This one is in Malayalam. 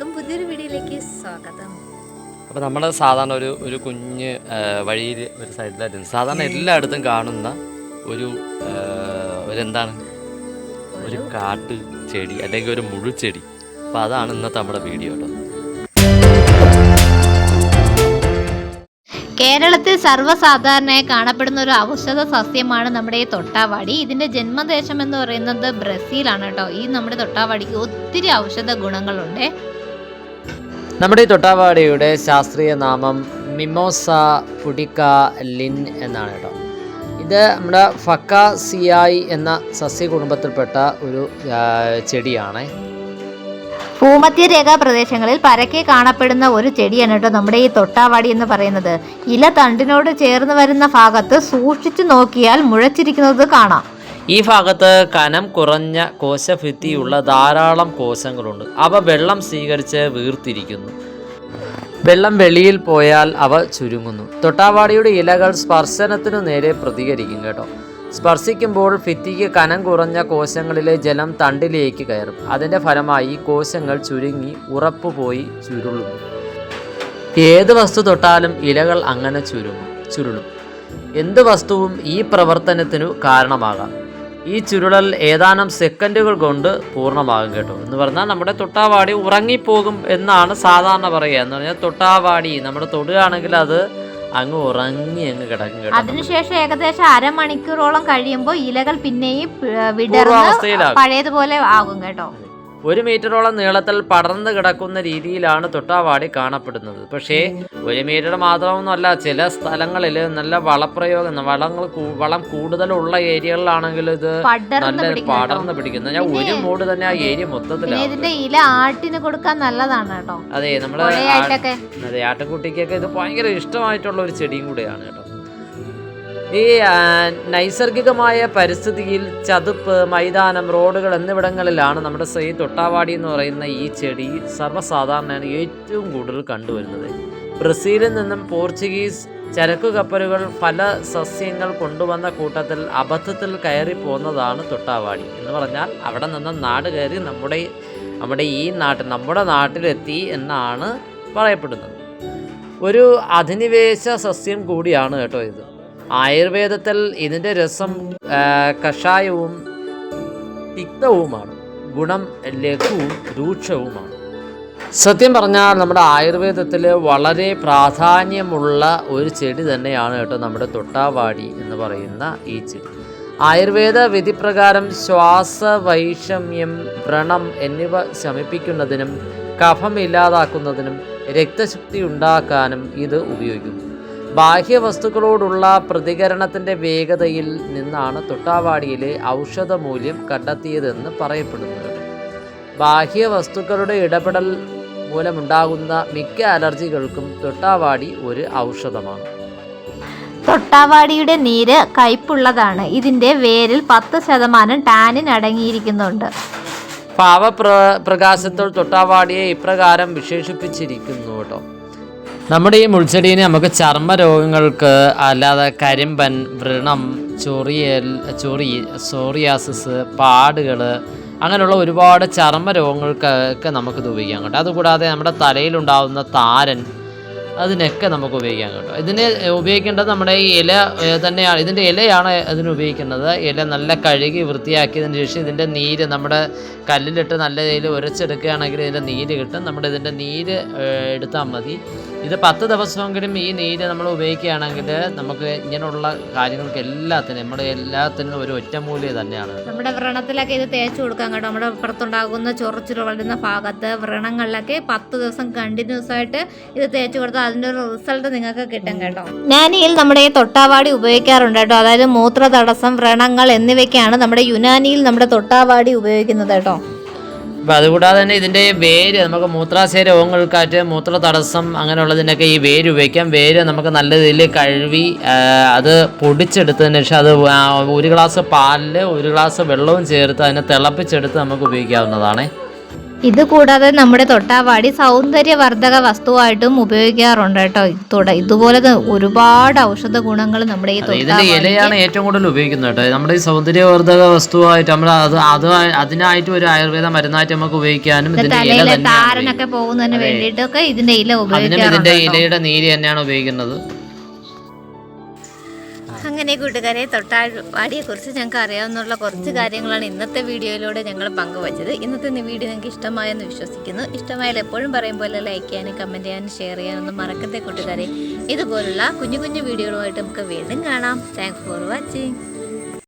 എല്ലാവർക്കും പുതിയൊരു വീഡിയോയിലേക്ക് സ്വാഗതം. അപ്പോൾ നമ്മൾ സാധാരണ ഒരു കുഞ്ഞ് വഴിയിൽ ഒരു സൈഡിലായിട്ട് സാധാരണ എല്ലായിടത്തും കാണുന്ന എന്താണ് ഒരു കാട്ട് ചെടി അല്ലെങ്കിൽ ഒരു മുഴുച്ചെടി. അപ്പോൾ അതാണ് ഇന്നത്തെ നമ്മുടെ വീഡിയോ കേട്ടോ. കേരളത്തിൽ സർവ്വസാധാരണയായി കാണപ്പെടുന്ന ഒരു ഔഷധ സസ്യമാണ് നമ്മുടെ ഈ തൊട്ടാവാടി. ഇതിൻ്റെ ജന്മദേശം എന്ന് പറയുന്നത് ബ്രസീലാണ് കേട്ടോ. ഈ നമ്മുടെ തൊട്ടാവാടിക്ക് ഒത്തിരി ഔഷധ ഗുണങ്ങളുണ്ട്. നമ്മുടെ ഈ തൊട്ടാവാടിയുടെ ശാസ്ത്രീയ നാമം മിമോസ പുഡിക്ക ലിൻ എന്നാണ് കേട്ടോ. ഇത് നമ്മുടെ ഫക്കാസിയായി എന്ന സസ്യകുടുംബത്തിൽപ്പെട്ട ഒരു ചെടിയാണ്. ഭൂമധ്യരേഖാ പ്രദേശങ്ങളിൽ പരക്കെ കാണപ്പെടുന്ന ഒരു ചെടിയാണ് കേട്ടോ നമ്മുടെ ഈ തൊട്ടാവാടി എന്ന് പറയുന്നത്. ഇല തണ്ടിനോട് ചേർന്ന് വരുന്ന ഭാഗത്ത് സൂക്ഷിച്ചു നോക്കിയാൽ മുഴച്ചിരിക്കുന്നത് കാണാം. ഈ ഭാഗത്ത് കനം കുറഞ്ഞ കോശഭിത്തിയുള്ള ധാരാളം കോശങ്ങളുണ്ട്. അവ വെള്ളം സ്വീകരിച്ച് വീർത്തിരിക്കുന്നു. വെള്ളം വെളിയിൽ പോയാൽ അവ ചുരുങ്ങുന്നു. തൊട്ടാവാടിയുടെ ഇലകൾ സ്പർശനത്തിനു നേരെ പ്രതികരിക്കും കേട്ടോ. സ്പർശിക്കുമ്പോൾ ഭിത്തിക്ക് കനം കുറഞ്ഞ കോശങ്ങളിലെ ജലം തണ്ടിലേക്ക് കയറും. അതിൻ്റെ ഫലമായി കോശങ്ങൾ ചുരുങ്ങി ഉറപ്പുപോയി ചുരുളുന്നു. ഏത് വസ്തു തൊട്ടാലും ഇലകൾ അങ്ങനെ ചുരുളും. എന്ത് വസ്തുവും ഈ പ്രവർത്തനത്തിനു കാരണമാകാം. ഈ ചുരുളൽ ഏതാനും സെക്കൻഡുകൾ കൊണ്ട് പൂർണ്ണമാകും കേട്ടോ. എന്ന് പറഞ്ഞാൽ നമ്മുടെ തൊട്ടാവാടി ഉറങ്ങിപ്പോകും എന്നാണ് സാധാരണ പറയുക. എന്ന് പറഞ്ഞാൽ തൊട്ടാവാടി നമ്മുടെ തൊടുകയാണെങ്കിൽ അത് അങ്ങ് ഉറങ്ങി അങ്ങ് കിടക്കും കേട്ടോ. അതിനുശേഷം ഏകദേശം അരമണിക്കൂറോളം കഴിയുമ്പോൾ ഇലകൾ പിന്നെയും വിടർന്ന് പഴയതുപോലെ ആകും കേട്ടോ. 1 മീറ്ററോളം നീളത്തിൽ പടർന്നു കിടക്കുന്ന രീതിയിലാണ് തൊട്ടാവാടി കാണപ്പെടുന്നത്. പക്ഷേ 1 മീറ്റർ മാത്രമൊന്നുമല്ല, ചില സ്ഥലങ്ങളിൽ നല്ല വളം കൂടുതലുള്ള ഏരിയകളിലാണെങ്കിൽ ഇത് നല്ല പടർന്ന് പിടിക്കുന്നത്. ഞാൻ ഒരു മൂട് തന്നെ ആ ഏരിയ മൊത്തത്തിലാണ്. ഇതിന്റെ ഇല ആട്ടിന് കൊടുക്കാൻ നല്ലതാണ് കേട്ടോ. അതെ, നമ്മുടെ ആട്ടിൻകുട്ടിക്കൊക്കെ ഇത് ഭയങ്കര ഇഷ്ടമായിട്ടുള്ള ഒരു ചെടിയും കൂടെയാണ് കേട്ടോ. ഈ നൈസർഗികമായ പരിസ്ഥിതിയിൽ ചതുപ്പ്, മൈതാനം, റോഡുകൾ എന്നിവിടങ്ങളിലാണ് നമ്മുടെ ഈ തൊട്ടാവാടി എന്ന് പറയുന്ന ഈ ചെടി സർവ്വസാധാരണയാണ് ഏറ്റവും കൂടുതൽ കണ്ടുവരുന്നത്. ബ്രസീലിൽ നിന്നും പോർച്ചുഗീസ് ചരക്കു കപ്പലുകൾ പല സസ്യങ്ങൾ കൊണ്ടുവന്ന കൂട്ടത്തിൽ അബദ്ധത്തിൽ കയറി പോകുന്നതാണ് തൊട്ടാവാടി. എന്ന് പറഞ്ഞാൽ അവിടെ നിന്ന് നാട് കയറി നമ്മുടെ നാട്ടിലെത്തി എന്നാണ് പറയപ്പെടുന്നത്. ഒരു അധിനിവേശ സസ്യം കൂടിയാണ് കേട്ടോ ഇത്. ആയുർവേദത്തിൽ ഇതിൻ്റെ രസം കഷായവും തിക്തവുമാണ്. ഗുണം ലഘുവും രൂക്ഷവുമാണ്. സത്യം പറഞ്ഞാൽ നമ്മുടെ ആയുർവേദത്തിൽ വളരെ പ്രാധാന്യമുള്ള ഒരു ചെടി തന്നെയാണ് കേട്ടോ നമ്മുടെ തൊട്ടാവാടി എന്ന് പറയുന്ന ഈ ചെടി. ആയുർവേദ വിധിപ്രകാരം ശ്വാസവൈഷമ്യം, വ്രണം എന്നിവ ശമിപ്പിക്കുന്നതിനും കഫം ഇല്ലാതാക്കുന്നതിനും രക്തശുദ്ധി ഉണ്ടാക്കാനും ഇത് ഉപയോഗിക്കുന്നു. ബാഹ്യവസ്തുക്കളോടുള്ള പ്രതികരണത്തിൻ്റെ വേഗതയിൽ നിന്നാണ് തൊട്ടാവാടിയിലെ ഔഷധമൂല്യം കണ്ടെത്തിയതെന്ന് പറയപ്പെടുന്നത്. ബാഹ്യവസ്തുക്കളുടെ ഇടപെടൽ മൂലമുണ്ടാകുന്ന മിക്ക അലർജികൾക്കും തൊട്ടാവാടി ഒരു ഔഷധമാണ്. തൊട്ടാവാടിയുടെ നീര് കയ്പുള്ളതാണ്. ഇതിൻ്റെ വേരിൽ 10% ടാനിൻ അടങ്ങിയിരിക്കുന്നുണ്ട്. പാവപ്രകാശത്തിൽ തൊട്ടാവാടിയെ ഇപ്രകാരം വിശേഷിപ്പിച്ചിരിക്കുന്നു കേട്ടോ. നമ്മുടെ ഈ മുൾച്ചെടീനെ നമുക്ക് ചർമ്മ രോഗങ്ങൾക്ക്, അല്ലാതെ കരിമ്പൻ, വ്രണം, സോറിയാസിസ്, പാടുകൾ, അങ്ങനെയുള്ള ഒരുപാട് ചർമ്മ രോഗങ്ങൾക്കൊക്കെ നമുക്കിത് ഉപയോഗിക്കാം കേട്ടോ. അതുകൂടാതെ നമ്മുടെ തലയിലുണ്ടാകുന്ന താരൻ, അതിനൊക്കെ നമുക്ക് ഉപയോഗിക്കാം കേട്ടോ. ഇതിന് ഉപയോഗിക്കേണ്ടത് നമ്മുടെ ഈ ഇല തന്നെയാണ്. ഇതിൻ്റെ ഇലയാണ് അതിന് ഉപയോഗിക്കുന്നത്. ഇല നല്ല കഴുകി വൃത്തിയാക്കിയതിന് ശേഷം ഇതിൻ്റെ നീര് നമ്മുടെ കല്ലിലിട്ട് നല്ല രീതിയിൽ ഉരച്ചെടുക്കുകയാണെങ്കിൽ ഇതിൻ്റെ നീര് കിട്ടും. നമ്മുടെ ഇതിൻ്റെ നീര് എടുത്താൽ മതി. ഇത് 10 ദിവസമെങ്കിലും ഈ നീര് നമ്മൾ ഉപയോഗിക്കുകയാണെങ്കിൽ നമുക്ക് ഇങ്ങനെയുള്ള കാര്യങ്ങൾക്ക് എല്ലാത്തിനും ഒരു ഒറ്റമൂല്യ തന്നെയാണ്. നമ്മുടെ വ്രണത്തിലൊക്കെ ഇത് തേച്ച് കൊടുക്കാം കേട്ടോ. നമ്മുടെ പുറത്തുണ്ടാകുന്ന ചൊറിച്ചിൽ വളരുന്ന ഭാഗത്ത്, വ്രണങ്ങളിലൊക്കെ 10 ദിവസം കണ്ടിന്യൂസ് ആയിട്ട് ഇത് തേച്ച് കൊടുത്താൽ അതിൻ്റെ ഒരു റിസൾട്ട് നിങ്ങൾക്ക് കിട്ടും കേട്ടോ. യുനാനിയിൽ നമ്മുടെ ഈ തൊട്ടാവാടി ഉപയോഗിക്കാറുണ്ട് കേട്ടോ. അതായത് മൂത്ര തടസ്സം, വ്രണങ്ങൾ എന്നിവയ്ക്കാണ് നമ്മുടെ യുനാനിയിൽ നമ്മുടെ തൊട്ടാവാടി ഉപയോഗിക്കുന്നത് കേട്ടോ. അപ്പോൾ അതുകൂടാതെ തന്നെ ഇതിൻ്റെ വേര് നമുക്ക് മൂത്രാശയ രോഗങ്ങൾക്കായിട്ട്, മൂത്ര തടസ്സം അങ്ങനെയുള്ളതിനൊക്കെ ഈ വേര് ഉപയോഗിക്കാം. വേര് നമുക്ക് നല്ല രീതിയിൽ കഴുകി അത് പൊടിച്ചെടുത്തതിന് ശേഷം അത് 1 ഗ്ലാസ് പാലിൽ 1 ഗ്ലാസ് വെള്ളവും ചേർത്ത് അതിനെ തിളപ്പിച്ചെടുത്ത് നമുക്ക് ഉപയോഗിക്കാവുന്നതാണ്. ഇത് കൂടാതെ നമ്മുടെ തൊട്ടാവാടി സൗന്ദര്യവർദ്ധക വസ്തുവായിട്ടും ഉപയോഗിക്കാറുണ്ട് കേട്ടോ. ഇതുപോലെ ഒരുപാട് ഔഷധ ഗുണങ്ങൾ നമ്മുടെ ഈ ഇതിന്റെ ഇലയാണ് ഏറ്റവും കൂടുതൽ ഉപയോഗിക്കുന്നത് കേട്ടോ. നമ്മുടെ ഈ സൗന്ദര്യവർദ്ധക വസ്തുവായിട്ട് നമ്മൾ അതിനായിട്ട് ഒരു ആയുർവേദ മരുന്നായിട്ട് നമുക്ക് ഉപയോഗിക്കാനും തലയിലെ താരനൊക്കെ പോകുന്നതിന് വേണ്ടിയിട്ടൊക്കെ ഇതിന്റെ ഇല ഉപയോഗിക്കാറുണ്ട്. ഇതിന്റെ ഇലയുടെ നീര് തന്നെയാണ് ഉപയോഗിക്കുന്നത്. അങ്ങനെ കൂട്ടുകാരെ, തൊട്ടാവാടിയെ കുറിച്ച് ഞങ്ങൾക്ക് അറിയാവുന്ന കുറച്ച് കാര്യങ്ങളാണ് ഇന്നത്തെ വീഡിയോയിലൂടെ ഞങ്ങൾ പങ്കുവച്ചത്. ഇന്നത്തെ വീഡിയോ നിങ്ങൾക്ക് ഇഷ്ടമായെന്ന് വിശ്വസിക്കുന്നു. ഇഷ്ടമായാൽ എപ്പോഴും പറയും പോലെ ലൈക്ക് ചെയ്യാനും കമൻറ്റ് ചെയ്യാനും ഷെയർ ചെയ്യാനൊന്നും മറക്കത്തെ കൂട്ടുകാരെ. ഇതുപോലുള്ള കുഞ്ഞു കുഞ്ഞു വീഡിയോകളുമായിട്ട് നമുക്ക് വീണ്ടും കാണാം. Thanks for watching.